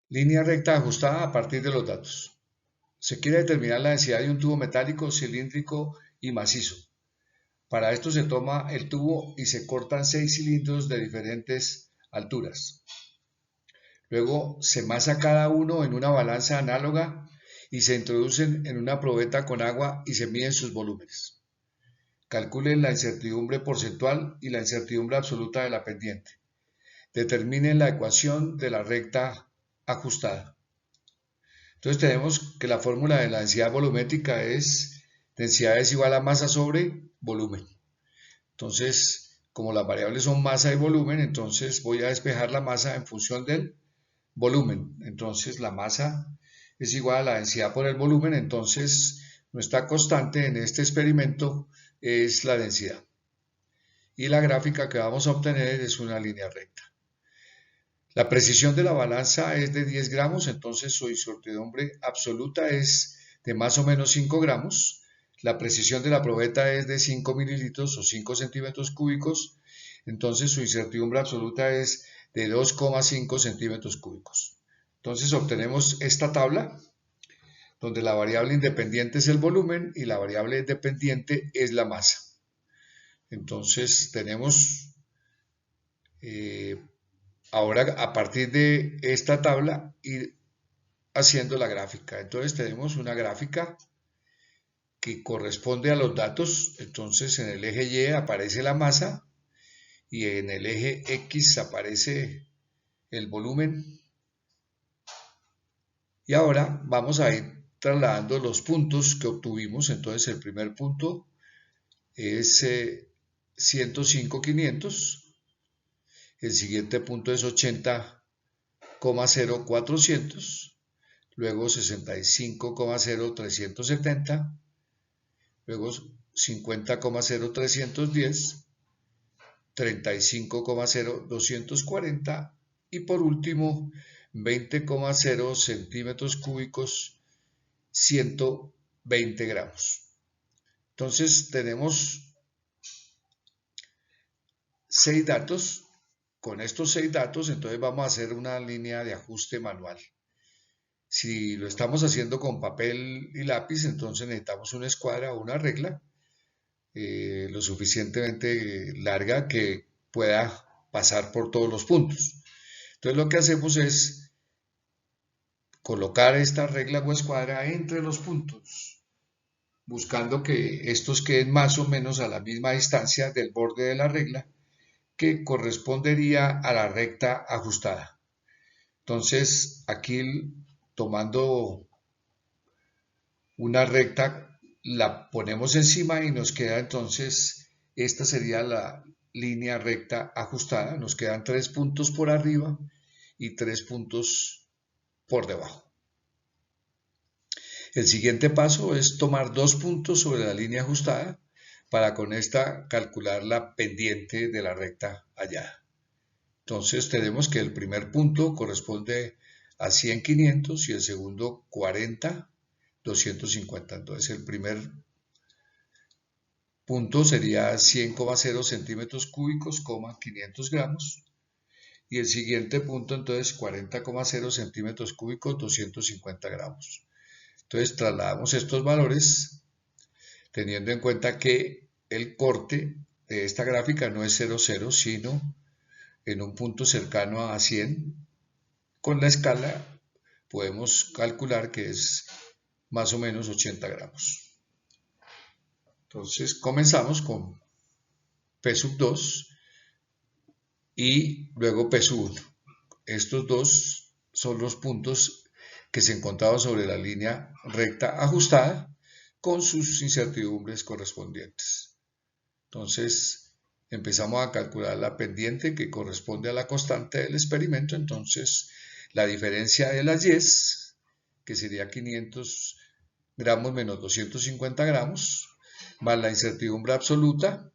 Línea recta ajustada a partir de los datos. Se quiere determinar la densidad de un tubo metálico, cilíndrico y macizo. Para esto se toma el tubo y se cortan 6 cilindros de diferentes alturas. Luego se masa cada uno en una balanza análoga y se introducen en una probeta con agua y se miden sus volúmenes. Calculen la incertidumbre porcentual y la incertidumbre absoluta de la pendiente. Determinen la ecuación de la recta ajustada. Entonces tenemos que la fórmula de la densidad volumétrica es densidad es igual a masa sobre volumen. Entonces, como las variables son masa y volumen, entonces voy a despejar la masa en función del volumen. Entonces la masa es igual a la densidad por el volumen, entonces nuestra constante en este experimento es la densidad. Y la gráfica que vamos a obtener es una línea recta. La precisión de la balanza es de 10 gramos, entonces su incertidumbre absoluta es de más o menos 5 gramos. La precisión de la probeta es de 5 mililitros o 5 centímetros cúbicos, entonces su incertidumbre absoluta es de 2,5 centímetros cúbicos. Entonces obtenemos esta tabla donde la variable independiente es el volumen y la variable dependiente es la masa. Entonces tenemos ahora a partir de esta tabla ir haciendo la gráfica. Entonces tenemos una gráfica que corresponde a los datos. Entonces en el eje Y aparece la masa y en el eje X aparece el volumen. Y ahora vamos a ir trasladando los puntos que obtuvimos. Entonces el primer punto es 105,500. El siguiente punto es 80,0400. Luego 65,0370. Luego 50,0310. 35,0240 y por último 20,0 centímetros cúbicos, 120 gramos. Entonces tenemos 6 datos. Con estos 6 datos, entonces vamos a hacer una línea de ajuste manual. Si lo estamos haciendo con papel y lápiz, entonces necesitamos una escuadra o una regla lo suficientemente larga que pueda pasar por todos los puntos. Entonces lo que hacemos es colocar esta regla o escuadra entre los puntos, buscando que estos queden más o menos a la misma distancia del borde de la regla que correspondería a la recta ajustada. Entonces aquí tomando una recta la ponemos encima y nos queda entonces, esta sería la línea recta ajustada, nos quedan 3 puntos por arriba y 3 puntos por debajo. El siguiente paso es tomar 2 puntos sobre la línea ajustada para con esta calcular la pendiente de la recta hallada. Entonces tenemos que el primer punto corresponde a 100,500 y el segundo 40,250. Entonces el primer punto sería 100,0 centímetros cúbicos, 500 gramos. Y el siguiente punto entonces 40,0 centímetros cúbicos, 250 gramos. Entonces trasladamos estos valores teniendo en cuenta que el corte de esta gráfica no es 0,0, sino en un punto cercano a 100. Con la escala podemos calcular que es más o menos 80 gramos. Entonces comenzamos con P2 y luego P1. Estos dos son los puntos que se encontraban sobre la línea recta ajustada con sus incertidumbres correspondientes. Entonces empezamos a calcular la pendiente que corresponde a la constante del experimento. Entonces la diferencia de las yes, que sería 500 gramos menos 250 gramos, más la incertidumbre absoluta,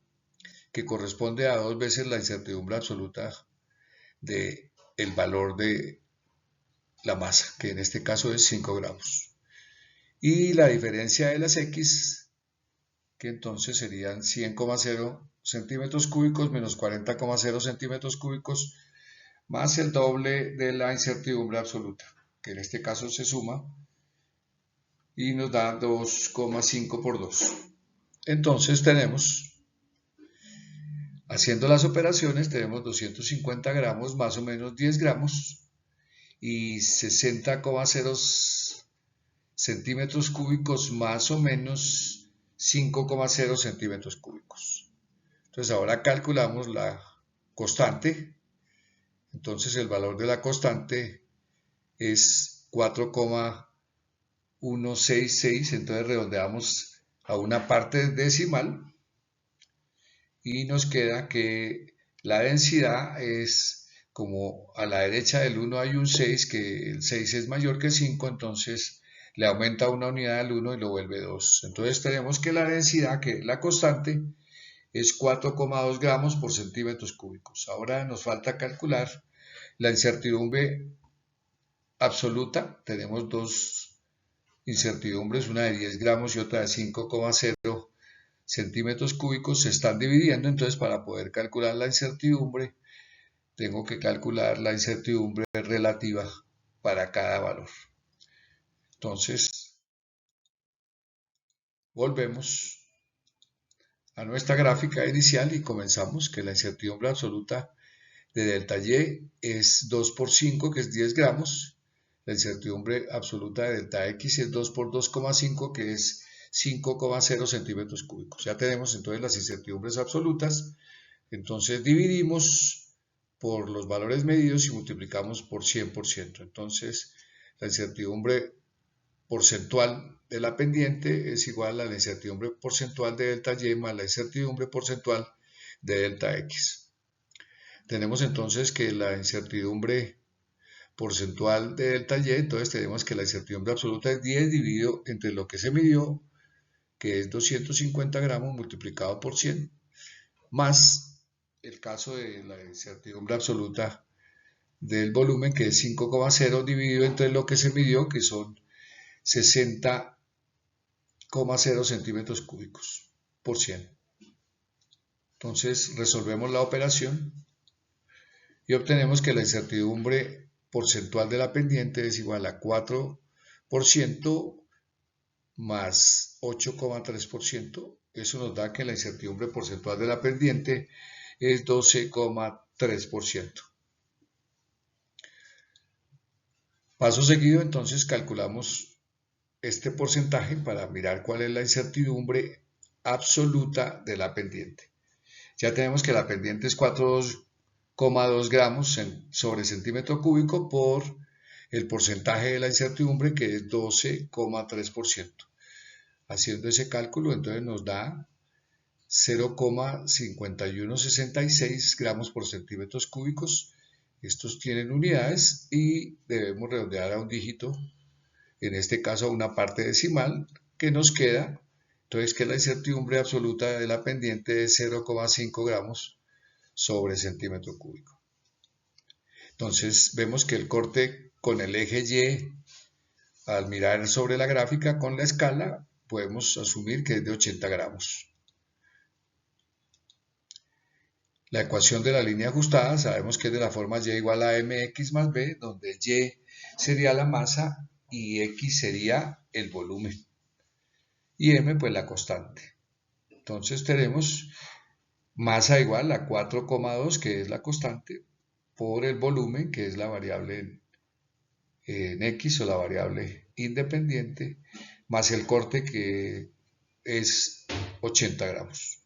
que corresponde a 2 veces la incertidumbre absoluta del valor de la masa, que en este caso es 5 gramos. Y la diferencia de las X, que entonces serían 100,0 centímetros cúbicos menos 40,0 centímetros cúbicos, más el doble de la incertidumbre absoluta. que en este caso se suma, y nos da 2,5 por 2. Entonces tenemos, haciendo las operaciones, tenemos 250 gramos, más o menos 10 gramos, y 60,0 centímetros cúbicos, más o menos 5,0 centímetros cúbicos. Entonces ahora calculamos la constante. Entonces el valor de la constante es 4,166, entonces redondeamos a una parte decimal y nos queda que la densidad es, como a la derecha del 1 hay un 6, que el 6 es mayor que 5, entonces le aumenta una unidad al 1 y lo vuelve 2. Entonces tenemos que la densidad, que es la constante, es 4,2 gramos por centímetros cúbicos. Ahora nos falta calcular la incertidumbre absoluta. Tenemos dos incertidumbres, una de 10 gramos y otra de 5,0 centímetros cúbicos. Se están dividiendo, entonces para poder calcular la incertidumbre, tengo que calcular la incertidumbre relativa para cada valor. Entonces, volvemos a nuestra gráfica inicial y comenzamos que la incertidumbre absoluta de delta Y es 2 por 5, que es 10 gramos. La incertidumbre absoluta de delta X es 2 por 2,5, que es 5,0 centímetros cúbicos. Ya tenemos entonces las incertidumbres absolutas. Entonces dividimos por los valores medidos y multiplicamos por 100%. Entonces la incertidumbre porcentual de la pendiente es igual a la incertidumbre porcentual de delta Y más la incertidumbre porcentual de delta X. Tenemos entonces que la incertidumbre porcentual de delta Y, entonces tenemos que la incertidumbre absoluta es 10 dividido entre lo que se midió, que es 250 gramos multiplicado por 100, más el caso de la incertidumbre absoluta del volumen, que es 5,0 dividido entre lo que se midió, que son 60,0 centímetros cúbicos por 100. Entonces resolvemos la operación y obtenemos que la incertidumbre porcentual de la pendiente es igual a 4% más 8,3%. Eso nos da que la incertidumbre porcentual de la pendiente es 12,3%. Paso seguido, entonces calculamos este porcentaje para mirar cuál es la incertidumbre absoluta de la pendiente. Ya tenemos que la pendiente es 4,2 gramos sobre centímetro cúbico por el porcentaje de la incertidumbre, que es 12,3%. Haciendo ese cálculo, entonces nos da 0,5166 gramos por centímetros cúbicos. Estos tienen unidades y debemos redondear a un dígito, en este caso a una parte decimal, que nos queda, entonces, que la incertidumbre absoluta de la pendiente es 0,5 gramos sobre centímetro cúbico. Entonces vemos que el corte con el eje Y, al mirar sobre la gráfica con la escala, podemos asumir que es de 80 gramos. La ecuación de la línea ajustada sabemos que es de la forma Y igual a mx más b, donde Y sería la masa y x sería el volumen y m pues la constante. Entonces tenemos masa igual a 4,2, que es la constante, por el volumen, que es la variable en X o la variable independiente, más el corte, que es 80 gramos.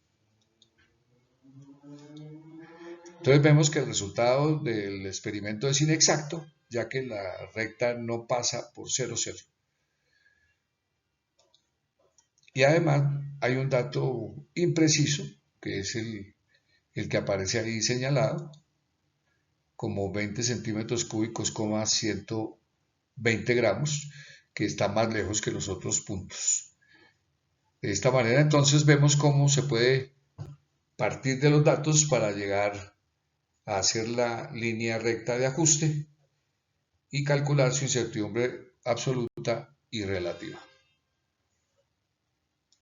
Entonces vemos que el resultado del experimento es inexacto, ya que la recta no pasa por 0, 0. Y además hay un dato impreciso, que es el que aparece ahí señalado, como 20 centímetros cúbicos, 120 gramos, que está más lejos que los otros puntos. De esta manera entonces vemos cómo se puede partir de los datos para llegar a hacer la línea recta de ajuste y calcular su incertidumbre absoluta y relativa.